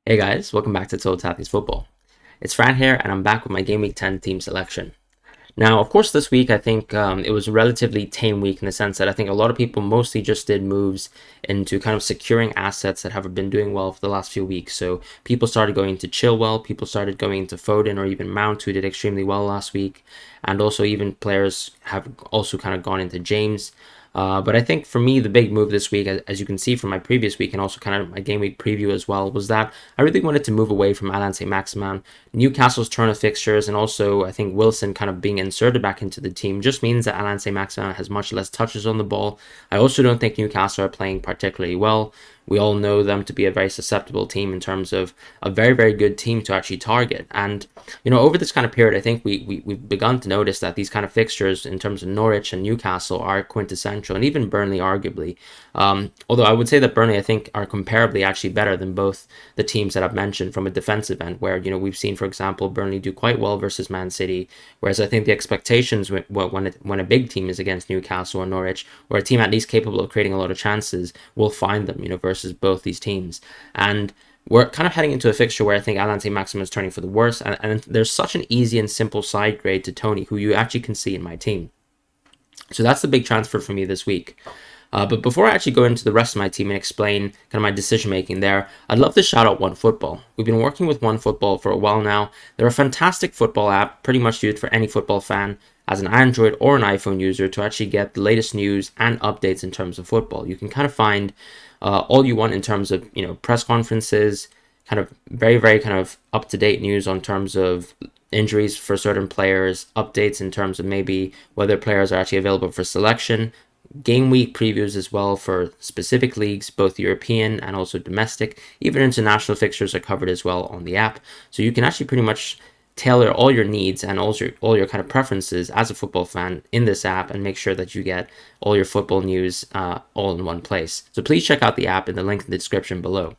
Hey guys, welcome back to Total Athletes Football. It's Fran here, and I'm back with my Gameweek 10 team selection. Now, of course, this week I think it was a relatively tame week in the sense that I think a lot of people mostly just did moves into kind of securing assets that have been doing well for the last few weeks. So people started going to Chilwell, people started going to Foden or even Mount, who did extremely well last week, and also even players have also kind of gone into James. But I think for me, the big move this week, as you can see from my previous week and also kind of my game week preview as well, was that I really wanted to move away from Alan St. Maximin. Newcastle's turn of fixtures and also I think Wilson kind of being inserted back into the team just means that Alan St. Maximin has much less touches on the ball. I also don't think Newcastle are playing particularly well. We all know them to be a very susceptible team in terms of a very, very good team to actually target. And, over this kind of period, I think we've begun to notice that these kind of fixtures in terms of Norwich and Newcastle are quintessential, and even Burnley, arguably. Although I would say that Burnley, I think, are comparably actually better than both the teams that I've mentioned from a defensive end, where, we've seen, for example, Burnley do quite well versus Man City, whereas I think the expectations when a big team is against Newcastle or Norwich, or a team at least capable of creating a lot of chances, will find them, versus both these teams. And we're kind of heading into a fixture where I think Alan St. Maximin is turning for the worse, and there's such an easy and simple side grade to Tony, who you actually can see in my team. So that's the big transfer for me this week. But before I actually go into the rest of my team and explain kind of my decision making there, I'd love to shout out OneFootball. We've been working with OneFootball for a while now. They're a fantastic football app, pretty much used for any football fan as an Android or an iPhone user to actually get the latest news and updates in terms of football. You can kind of find all you want in terms of press conferences, kind of very, very kind of up to date news on terms of injuries for certain players, updates in terms of maybe whether players are actually available for selection, game week previews as well for specific leagues, both European and also domestic. Even international fixtures are covered as well on the app. So you can actually pretty much tailor all your needs and all your kind of preferences as a football fan in this app and make sure that you get all your football news all in one place. So please check out the app in the link in the description below.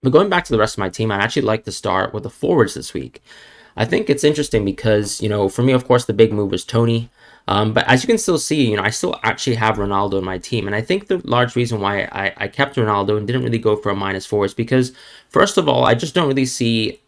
But going back to the rest of my team, I'd actually like to start with the forwards this week. I think it's interesting because, for me, of course, the big move was Tony. But as you can still see, I still actually have Ronaldo in my team. And I think the large reason why I kept Ronaldo and didn't really go for a -4 is because, first of all, I just don't really see,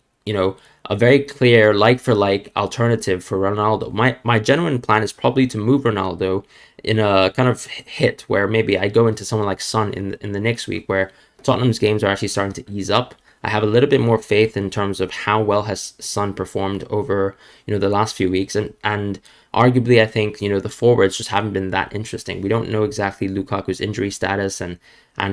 a very clear like-for-like alternative for Ronaldo. My genuine plan is probably to move Ronaldo in a kind of hit where maybe I go into someone like Son in the next week where Tottenham's games are actually starting to ease up. I have a little bit more faith in terms of how well has Son performed over, the last few weeks. And arguably, I think, the forwards just haven't been that interesting. We don't know exactly Lukaku's injury status. And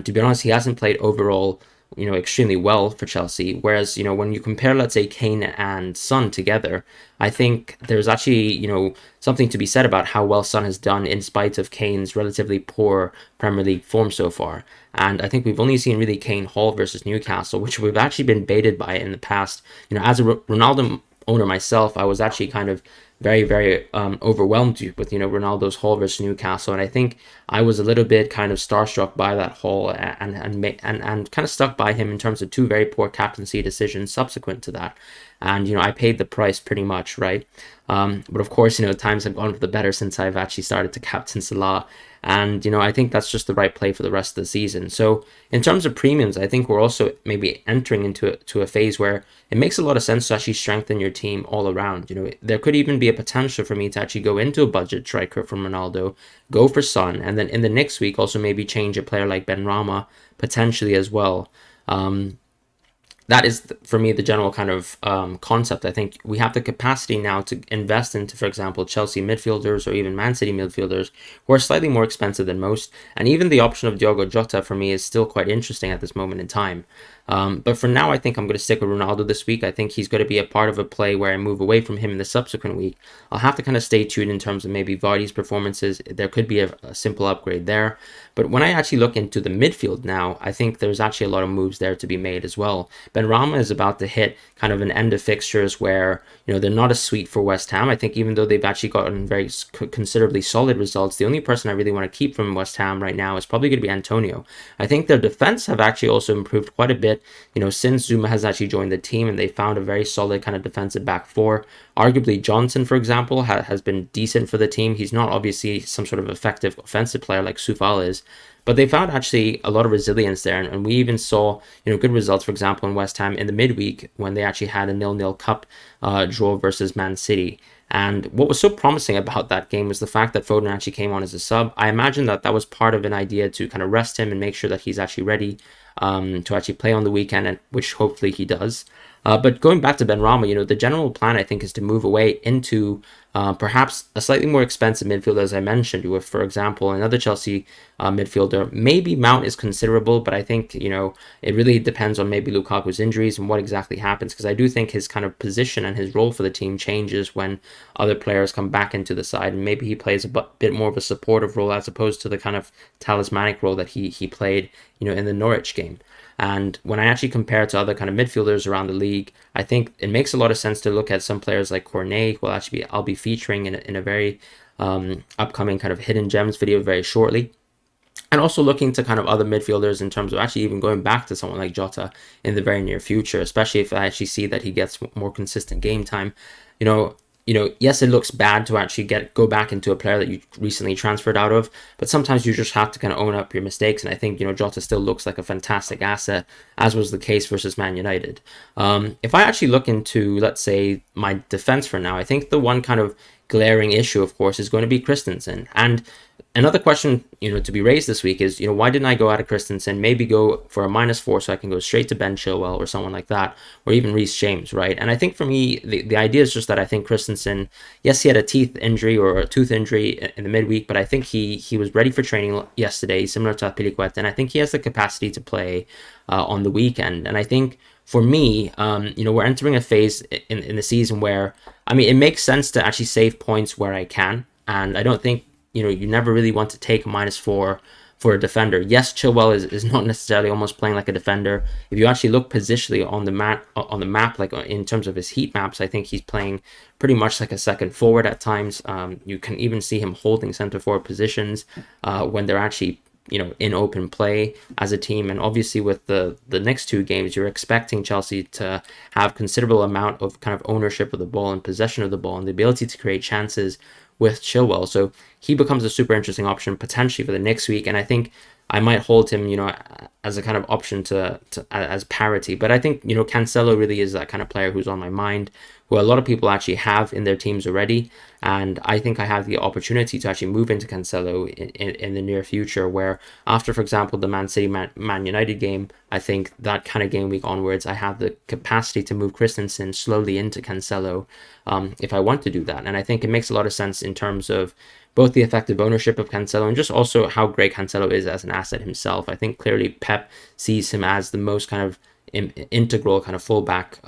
to be honest, he hasn't played overall, extremely well for Chelsea. Whereas, when you compare, let's say, Kane and Son together, I think there's actually, something to be said about how well Son has done in spite of Kane's relatively poor Premier League form so far. And I think we've only seen really Kane Hall versus Newcastle, which we've actually been baited by in the past. As a Ronaldo owner myself, I was actually kind of very, very overwhelmed with, Ronaldo's haul versus Newcastle. And I think I was a little bit kind of starstruck by that haul and kind of stuck by him in terms of two very poor captaincy decisions subsequent to that. And, I paid the price pretty much, right? But of course, times have gone for the better since I've actually started to captain Salah. And, I think that's just the right play for the rest of the season. So in terms of premiums, I think we're also maybe entering into a phase where it makes a lot of sense to actually strengthen your team all around. There could even be a potential for me to actually go into a budget striker from Ronaldo, go for Son, and then in the next week also maybe change a player like Ben Rama potentially as well. That is, for me, the general kind of concept. I think we have the capacity now to invest into, for example, Chelsea midfielders or even Man City midfielders who are slightly more expensive than most. And even the option of Diogo Jota, for me, is still quite interesting at this moment in time. But for now, I think I'm going to stick with Ronaldo this week. I think he's going to be a part of a play where I move away from him in the subsequent week. I'll have to kind of stay tuned in terms of maybe Vardy's performances. There could be a simple upgrade there. But when I actually look into the midfield now, I think there's actually a lot of moves there to be made as well. Ben Rama is about to hit kind of an end of fixtures where, they're not as sweet for West Ham. I think even though they've actually gotten very considerably solid results, the only person I really want to keep from West Ham right now is probably going to be Antonio. I think their defense have actually also improved quite a bit, since Zuma has actually joined the team and they found a very solid kind of defensive back four. Arguably, Johnson, for example, has been decent for the team. He's not obviously some sort of effective offensive player like Soufal is, But they found actually a lot of resilience there, and we even saw good results. For example, in West Ham in the midweek when they actually had a 0-0 cup draw versus Man City. And what was so promising about that game was the fact that Foden actually came on as a sub. I imagine that that was part of an idea to kind of rest him and make sure that he's actually ready to actually play on the weekend, and which hopefully he does. But going back to Benrahma, the general plan I think is to move away into perhaps a slightly more expensive midfielder, as I mentioned, with, for example, another Chelsea midfielder. Maybe Mount is considerable, but I think, it really depends on maybe Lukaku's injuries and what exactly happens, because I do think his kind of position and his role for the team changes when other players come back into the side, and maybe he plays a bit more of a supportive role as opposed to the kind of talismanic role that he played, in the Norwich game. And when I actually compare to other kind of midfielders around the league, I think it makes a lot of sense to look at some players like Cornet, who I'll be featuring in a very upcoming kind of hidden gems video very shortly. And also looking to kind of other midfielders in terms of actually even going back to someone like Jota in the very near future, especially if I actually see that he gets more consistent game time. Yes, it looks bad to actually go back into a player that you recently transferred out of, but sometimes you just have to kind of own up your mistakes. And I think, Jota still looks like a fantastic asset, as was the case versus Man United. If I actually look into, let's say, my defense for now, I think the one kind of glaring issue, of course, is going to be Christensen. And another question, to be raised this week is, why didn't I go out of Christensen? Maybe go for a -4 so I can go straight to Ben Chilwell or someone like that, or even Reece James, right? And I think for me, the idea is just that I think Christensen, yes, he had a teeth injury or a tooth injury in the midweek, but I think he was ready for training yesterday, similar to Piliquet, and I think he has the capacity to play on the weekend. And I think for me, we're entering a phase in the season where, it makes sense to actually save points where I can. And I don't think, you never really want to take a -4 for a defender. Yes, Chilwell is not necessarily almost playing like a defender. If you actually look positionally on the map, like in terms of his heat maps, I think he's playing pretty much like a second forward at times. You can even see him holding center forward positions when they're actually in open play as a team. And obviously with the next two games, you're expecting Chelsea to have considerable amount of kind of ownership of the ball and possession of the ball and the ability to create chances with Chilwell. So he becomes a super interesting option potentially for the next week. And I think I might hold him, as a kind of option to as parity. But I think, Cancelo really is that kind of player who's on my mind, who a lot of people actually have in their teams already. And I think I have the opportunity to actually move into Cancelo in the near future, where after, for example, the Man City Man United game, I think that kind of game week onwards, I have the capacity to move Christensen slowly into Cancelo if I want to do that. And I think it makes a lot of sense in terms of both the effective ownership of Cancelo and just also how great Cancelo is as an asset himself. I think clearly Pep sees him as the most kind of integral kind of fullback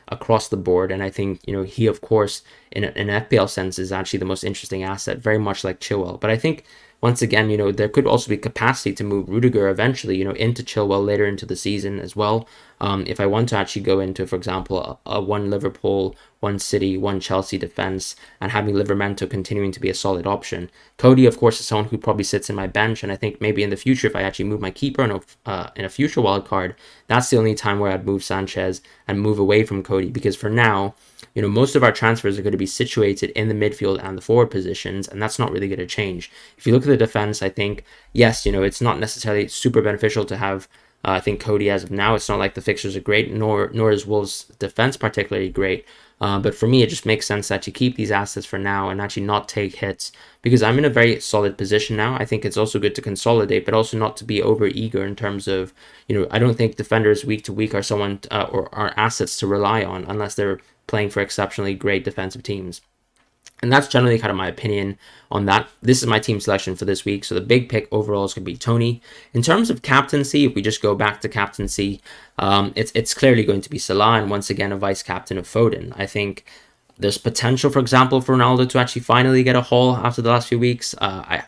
across the board. And I think, he, of course, in an FPL sense, is actually the most interesting asset, very much like Chilwell. But I think, once again, there could also be capacity to move Rudiger eventually, into Chilwell later into the season as well. If I want to actually go into, for example, a one Liverpool, one City, one Chelsea defense, and having Livramento continuing to be a solid option. Cody, of course, is someone who probably sits in my bench, and I think maybe in the future, if I actually move my keeper in a future wildcard, that's the only time where I'd move Sanchez and move away from Cody, because for now, most of our transfers are going to be situated in the midfield and the forward positions, and that's not really going to change. If you look at the defense, I think, yes, it's not necessarily super beneficial to have, I think, Cody as of now. It's not like the fixtures are great, nor is Wolves' defense particularly great. But for me, it just makes sense to actually keep these assets for now and actually not take hits, because I'm in a very solid position now. I think it's also good to consolidate, but also not to be over eager in terms of, I don't think defenders week to week are someone or are assets to rely on unless they're playing for exceptionally great defensive teams. And that's generally kind of my opinion on that. This is my team selection for this week. So the big pick overall is going to be Tony. In terms of captaincy, if we just go back to captaincy, it's clearly going to be Salah, and once again a vice captain of Foden. I think there's potential, for example, for Ronaldo to actually finally get a haul after the last few weeks. I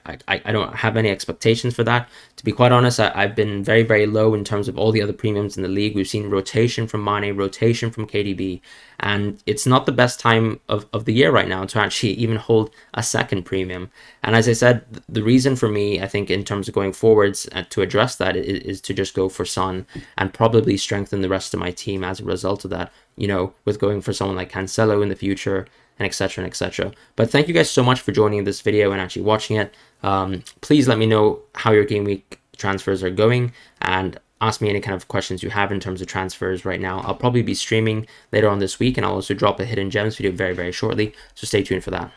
don't have any expectations for that. To be quite honest, I've been very, very low in terms of all the other premiums in the league. We've seen rotation from Mane, rotation from KDB, and it's not the best time of the year right now to actually even hold a second premium. And as I said, the reason for me, I think, in terms of going forwards to address that is to just go for Son and probably strengthen the rest of my team as a result of that, with going for someone like Cancelo in the future, and etc. and etc. But thank you guys so much for joining this video and actually watching it. Please let me know how your game week transfers are going, and ask me any kind of questions you have in terms of transfers right now. I'll probably be streaming later on this week, and I'll also drop a hidden gems video very, very shortly, so stay tuned for that.